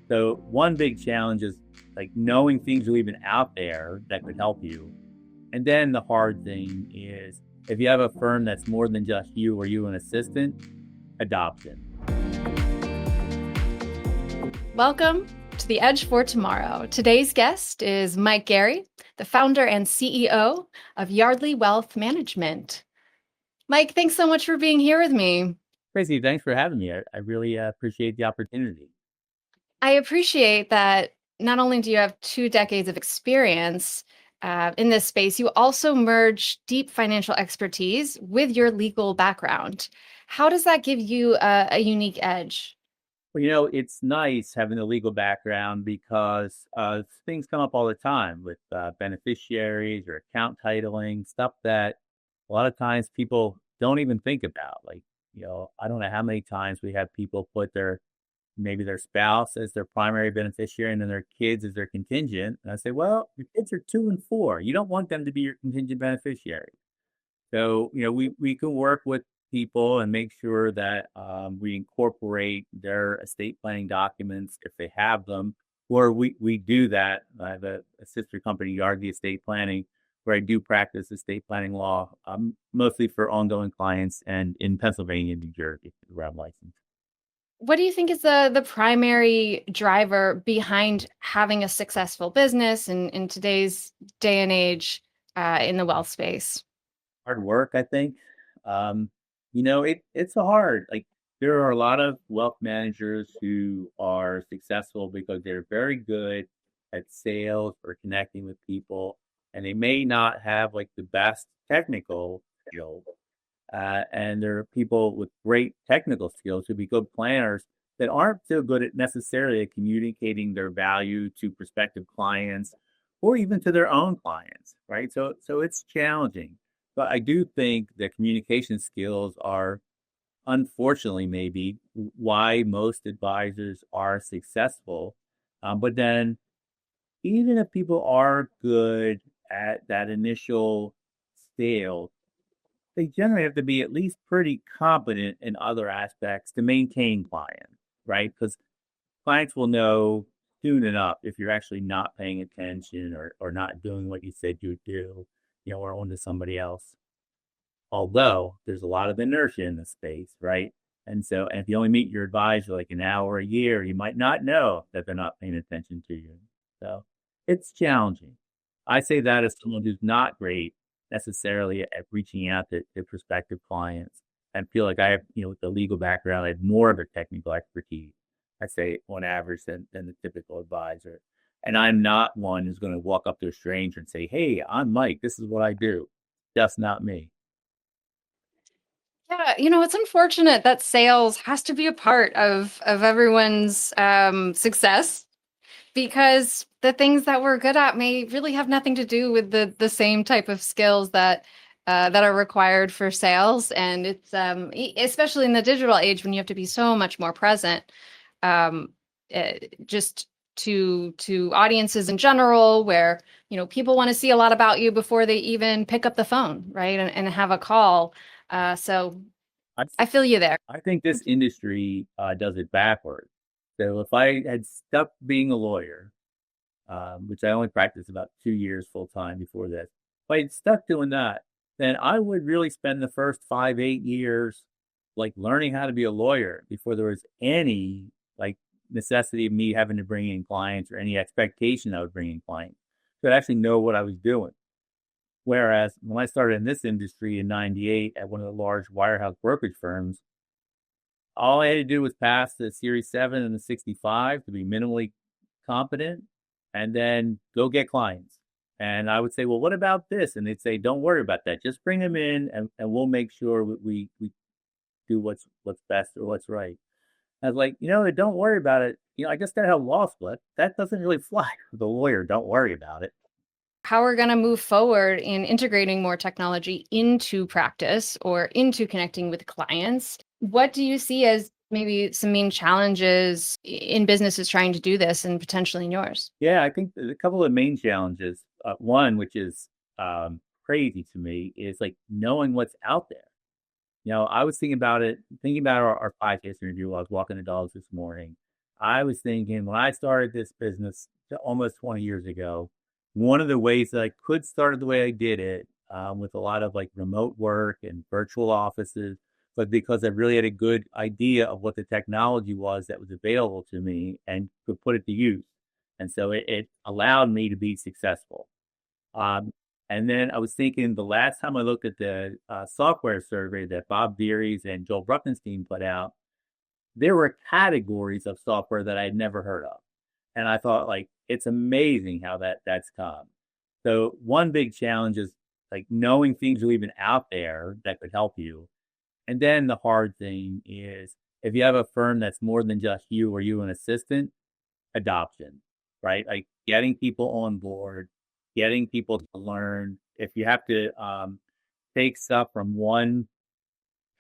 So one big challenge is like knowing things are even out there that could help you. And then the hard thing is if you have a firm that's more than just you or you an assistant, adoption. Welcome to the Edge for Tomorrow. Today's guest is Mike Gary, the founder and CEO of Yardley Wealth Management. Mike, thanks so much for being here with me. Tracy, thanks for having me. I really appreciate the opportunity. I appreciate that not only do you have 2 decades of experience in this space, you also merge deep financial expertise with your legal background. How does that give you a unique edge? Well, it's nice having a legal background because things come up all the time with beneficiaries or account titling, stuff that a lot of times people don't even think about. I don't know how many times we have people put maybe their spouse as their primary beneficiary and then their kids as their contingent. And I say, well, your kids are 2 and 4. You don't want them to be your contingent beneficiary. So, we can work with people and make sure that we incorporate their estate planning documents if they have them, or we do that. I have a sister company, Yardley Estate Planning, where I do practice estate planning law, mostly for ongoing clients and in Pennsylvania and New Jersey, where I'm licensed. What do you think is the primary driver behind having a successful business in today's day and age in the wealth space? Hard work, I think. Um, it's a hard, like, there are a lot of wealth managers who are successful because they're very good at sales or connecting with people, and they may not have like the best technical skills. And there are people with great technical skills who be good planners that aren't so good at necessarily at communicating their value to prospective clients or even to their own clients, right? So it's challenging. But I do think that communication skills are, unfortunately, maybe why most advisors are successful. But then, even if people are good at that initial sale, they generally have to be at least pretty competent in other aspects to maintain clients, right? Because clients will know soon enough if you're actually not paying attention or not doing what you said you would do, or on to somebody else. Although there's a lot of inertia in the space, right? And if you only meet your advisor like an hour a year, you might not know that they're not paying attention to you. So it's challenging. I say that as someone who's not great necessarily at reaching out to prospective clients and feel like I have, with the legal background, I have more of a technical expertise, I say on average than the typical advisor. And I'm not one who's going to walk up to a stranger and say, hey, I'm Mike. This is what I do. That's not me. Yeah, it's unfortunate that sales has to be a part of everyone's success because the things that we're good at may really have nothing to do with the same type of skills that are required for sales. And it's especially in the digital age when you have to be so much more present, um, just to audiences in general, where people want to see a lot about you before they even pick up the phone, right, and have a call. So I, I feel you there. I think this industry does it backwards. So if I had stuck being a lawyer, which I only practiced about 2 years full time before this, if I had stuck doing that, then I would really spend the first 5, 8 years like learning how to be a lawyer before there was any like necessity of me having to bring in clients or any expectation I would bring in clients. So I'd actually know what I was doing. Whereas when I started in this industry in '98 at one of the large wirehouse brokerage firms, all I had to do was pass the Series 7 and the 65 to be minimally competent and then go get clients. And I would say, well, what about this? And they'd say, don't worry about that. Just bring them in and we'll make sure we do what's best or what's right. I was like, don't worry about it. I just got to have law school. That doesn't really fly with a lawyer. Don't worry about it. How we're going to move forward in integrating more technology into practice or into connecting with clients. What do you see as maybe some main challenges in businesses trying to do this and potentially in yours? Yeah, I think there's a couple of main challenges. One, which is crazy to me, is like knowing what's out there. I was thinking about our podcast interview while I was walking the dogs this morning. I was thinking when I started this business almost 20 years ago, one of the ways that I could start it the way I did it, with a lot of like remote work and virtual offices, but because I really had a good idea of what the technology was that was available to me and could put it to use. And so it allowed me to be successful. Um, and then I was thinking the last time I looked at the software survey that Bob Deary's and Joel Bruckenstein put out, there were categories of software that I had never heard of. And I thought like it's amazing how that's come. So one big challenge is like knowing things are even out there that could help you. And then the hard thing is if you have a firm that's more than just you or you an assistant, adoption, right? Like getting people on board, getting people to learn. If you have to take stuff from one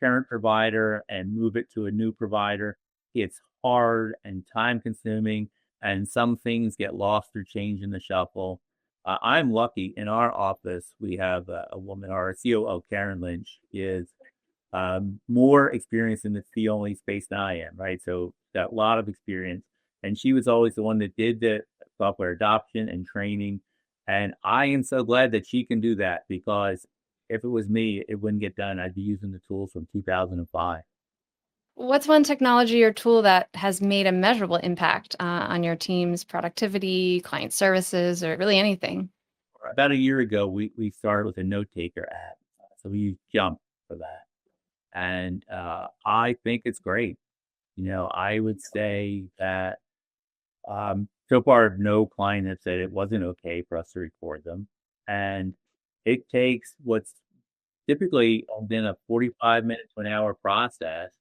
current provider and move it to a new provider, it's hard and time consuming, and some things get lost or changed in the shuffle. I'm lucky in our office, we have a woman, our COO, Karen Lynch, is more experience in the fee only space than I am, right? So got a lot of experience. And she was always the one that did the software adoption and training. And I am so glad that she can do that because if it was me, it wouldn't get done. I'd be using the tools from 2005. What's one technology or tool that has made a measurable impact on your team's productivity, client services, or really anything? About a year ago, we started with a note taker app. So we use Jump for that. And I think it's great. I would say that so far, no client has said it wasn't okay for us to record them. And it takes what's typically been a 45 minute to an hour process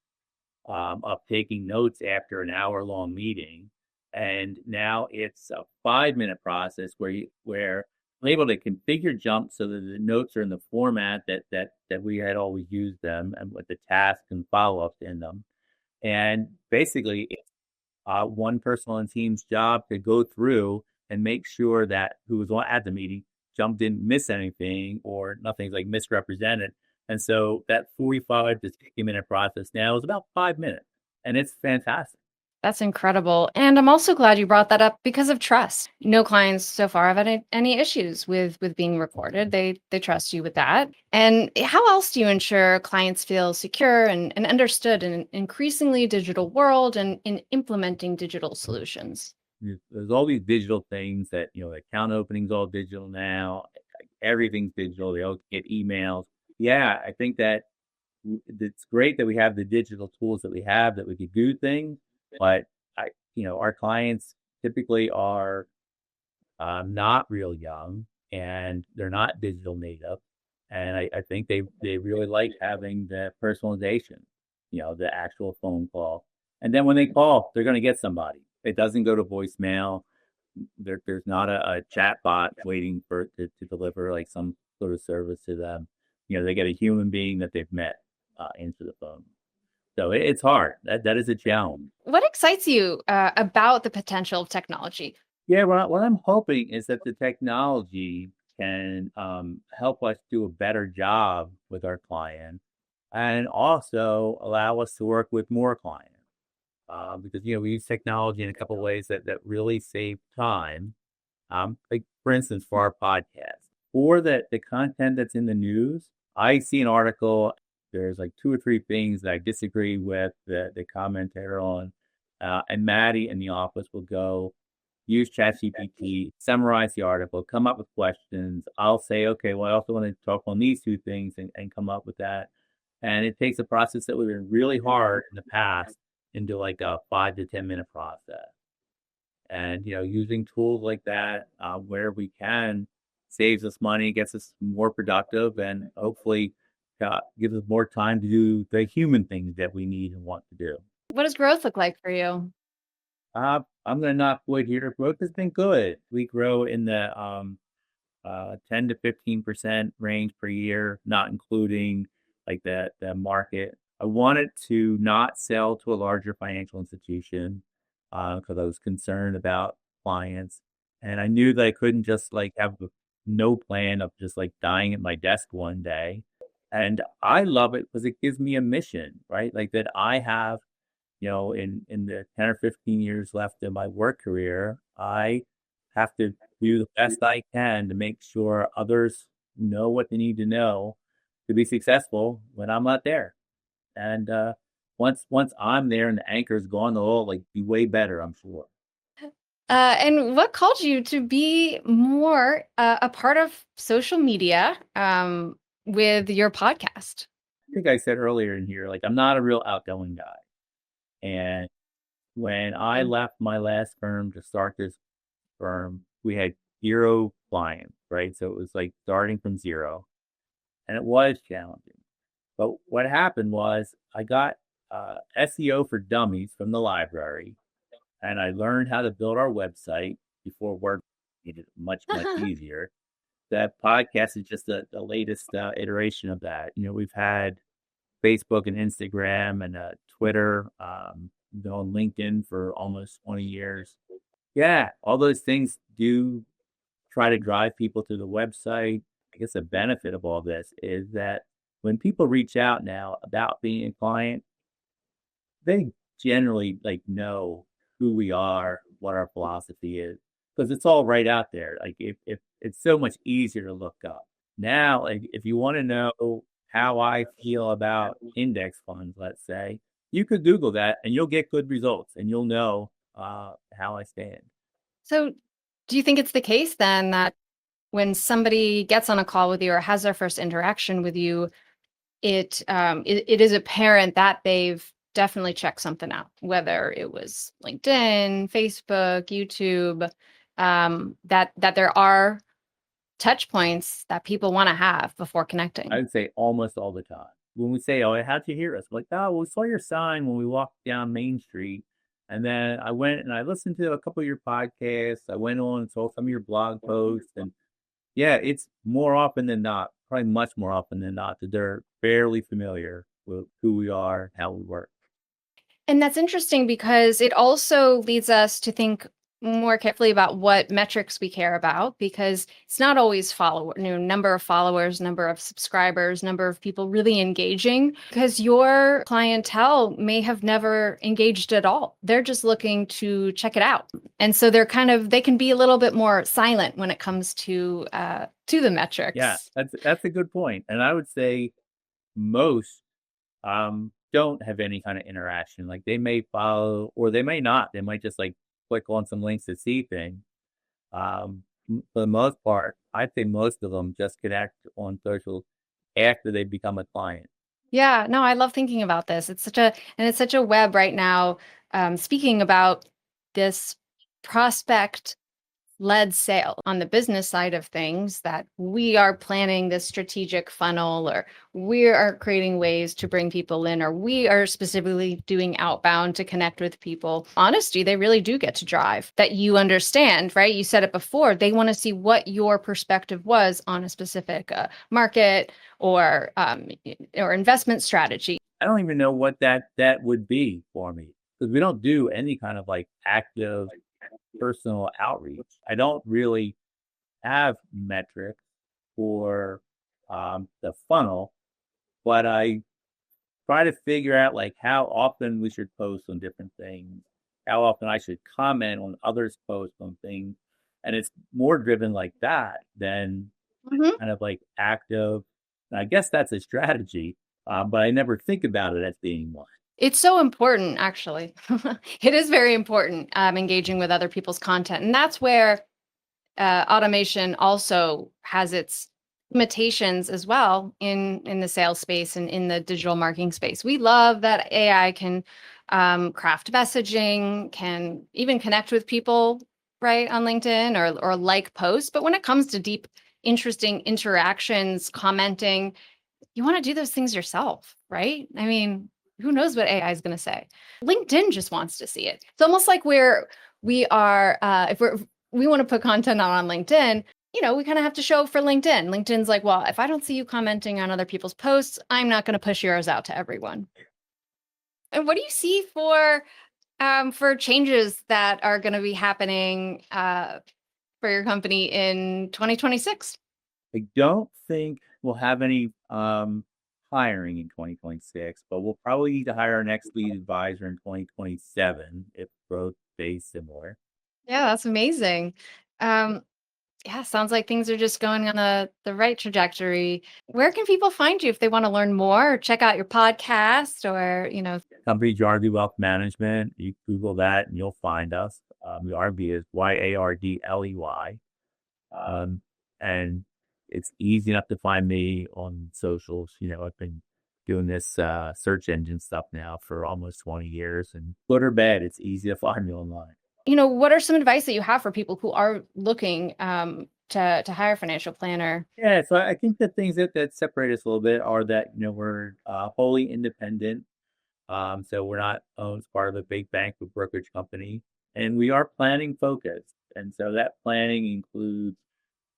of taking notes after an hour-long meeting. And now it's a 5 minute process where I'm able to configure Jump so that the notes are in the format that we had always used them and with the tasks and follow-ups in them. And basically, one person on the team's job to go through and make sure that who was at the meeting Jump didn't miss anything or nothing's like misrepresented. And so that 45 to 60 minute process now is about 5 minutes, and it's fantastic. That's incredible. And I'm also glad you brought that up because of trust. No clients so far have had any issues with being recorded. They trust you with that. And how else do you ensure clients feel secure and understood in an increasingly digital world and in implementing digital solutions? There's all these digital things that, account opening's all digital now. Everything's digital. They all get emails. Yeah, I think that it's great that we have the digital tools that we have that we could do things, but our clients typically are not real young and they're not digital native. And I think they really like having the personalization, the actual phone call. And then when they call, they're going to get somebody. It doesn't go to voicemail. There's not a chat bot waiting to deliver like some sort of service to them. They get a human being that they've met into the phone. So it's hard. That is a challenge. What excites you about the potential of technology? Yeah, what I'm hoping is that the technology can help us do a better job with our clients and also allow us to work with more clients. Because we use technology in a couple of ways that really save time. Like for instance, for our podcast, for the content that's in the news, I see an article. There's like two or three things that I disagree with the commentator on, and Maddie in the office will go use ChatGPT, summarize the article, come up with questions. I'll say, okay, well, I also want to talk on these two things and come up with that. And it takes a process that would have been really hard in the past into like a 5 to 10 minute process. And using tools like that where we can saves us money, gets us more productive, and hopefully gives us more time to do the human things that we need and want to do. What does growth look like for you? I'm going to knock wood here. Growth has been good. We grow in the 10 to 15% range per year, not including like the market. I wanted to not sell to a larger financial institution because I was concerned about clients. And I knew that I couldn't just like have no plan of just like dying at my desk one day. And I love it because it gives me a mission, right? Like that I have in the 10 or 15 years left in my work career, I have to do the best I can to make sure others know what they need to know to be successful when I'm not there. And once I'm there and the anchor's gone, they'll all like be way better, I'm sure. And what called you to be more a part of social media with your podcast? I think I said earlier in here, like I'm not a real outgoing guy. And when I left my last firm to start this firm, we had zero clients, right? So it was like starting from zero, and it was challenging. But what happened was I got SEO for Dummies from the library, and I learned how to build our website before work made it much, much easier. That podcast is just the latest iteration of that. We've had Facebook and Instagram and Twitter, been on LinkedIn for almost 20 years. Yeah, all those things do try to drive people to the website. I guess the benefit of all this is that when people reach out now about being a client, they generally like know who we are, what our philosophy is, because it's all right out there. Like if it's so much easier to look up. Now, like if you want to know how I feel about index funds, let's say, you could Google that and you'll get good results and you'll know how I stand. So, do you think it's the case then that when somebody gets on a call with you or has their first interaction with you, it is apparent that they've definitely checked something out, whether it was LinkedIn, Facebook, YouTube, that there are touch points that people want to have before connecting. I'd say almost all the time. When we say, "Oh, how'd you hear us?" We're like, "Oh, well, we saw your sign when we walked down Main Street, and then I went and I listened to a couple of your podcasts. I went on and saw some of your blog posts, and yeah, it's more often than not, probably much more often than not, that they're fairly familiar with who we are, how we work." And that's interesting because it also leads us to think more carefully about what metrics we care about because it's not always number of followers, number of subscribers, number of people really engaging because your clientele may have never engaged at all. They're just looking to check it out. And so they can be a little bit more silent when it comes to the Yeah, metrics. that's a good point, and I would say most don't have any kind of interaction. Like they may follow or they may not. They might just like click on some links to see things. For the most part, I'd say most of them just connect on social after they become a client. Yeah, no, I love thinking about this. It's such a web right now. Speaking about this prospect led sale on the business side of things, that we are planning this strategic funnel, or we are creating ways to bring people in, or we are specifically doing outbound to connect with people. Honesty, they really do get to drive that you understand, right? You said it before. They want to see what your perspective was on a specific market or investment strategy. I don't even know what that would be for me because we don't do any kind of like active personal outreach. I don't really have metrics for the funnel, but I try to figure out like how often we should post on different things, how often I should comment on others' posts on things. And it's more driven like that than Mhm. kind of like active. And I guess that's a strategy, but I never think about it as being one. It's so important, actually. It is very important, engaging with other people's content. And that's where automation also has its limitations as well in the sales space and in the digital marketing space. We love that AI can craft messaging, can even connect with people right on LinkedIn or like posts. But when it comes to deep, interesting interactions, commenting, you want to do those things yourself, right? I mean, who knows what AI is going to say? LinkedIn just wants to see it. It's almost like we are if we want to put content out on LinkedIn, we kind of have to show for LinkedIn. LinkedIn's like, well, if I don't see you commenting on other people's posts, I'm not going to push yours out to everyone. And what do you see for changes that are going to be happening for your company in 2026? I don't think we'll have any hiring in 2026, but we'll probably need to hire our next lead advisor in 2027 if growth stays similar. Yeah, that's amazing. Um, yeah, sounds like things are just going on the right trajectory. Where can people find you if they want to learn more or check out your podcast or, Company Yardley Wealth Management. You Google that and you'll find us. Yardley is Yardley. Um, and it's easy enough to find me on socials. I've been doing this search engine stuff now for almost 20 years, and good or bad, it's easy to find me online. what are some advice that you have for people who are looking to hire a financial planner? Yeah, so I think the things that separate us a little bit are that we're wholly independent. So we're not owned as part of a big bank or brokerage company, and we are planning focused. And so that planning includes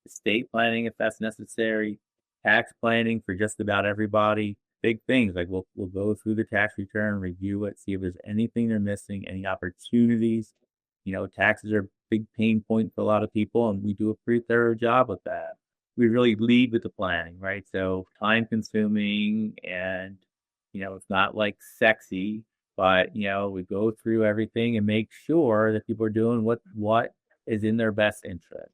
estate planning if that's necessary, tax planning for just about everybody. Big things like we'll go through the tax return, review it, see if there's anything they're missing, any opportunities. Taxes are a big pain point for a lot of people, and we do a pretty thorough job with that. We really lead with the planning, right? So time consuming and it's not like sexy, but we go through everything and make sure that people are doing what is in their best interest.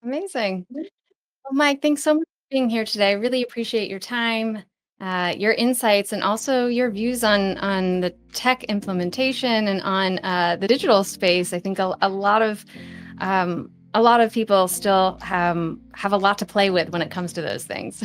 Amazing. Well, Mike, thanks so much for being here today. I really appreciate your time, your insights, and also your views on the tech implementation and on the digital space. I think a lot of people still have a lot to play with when it comes to those things.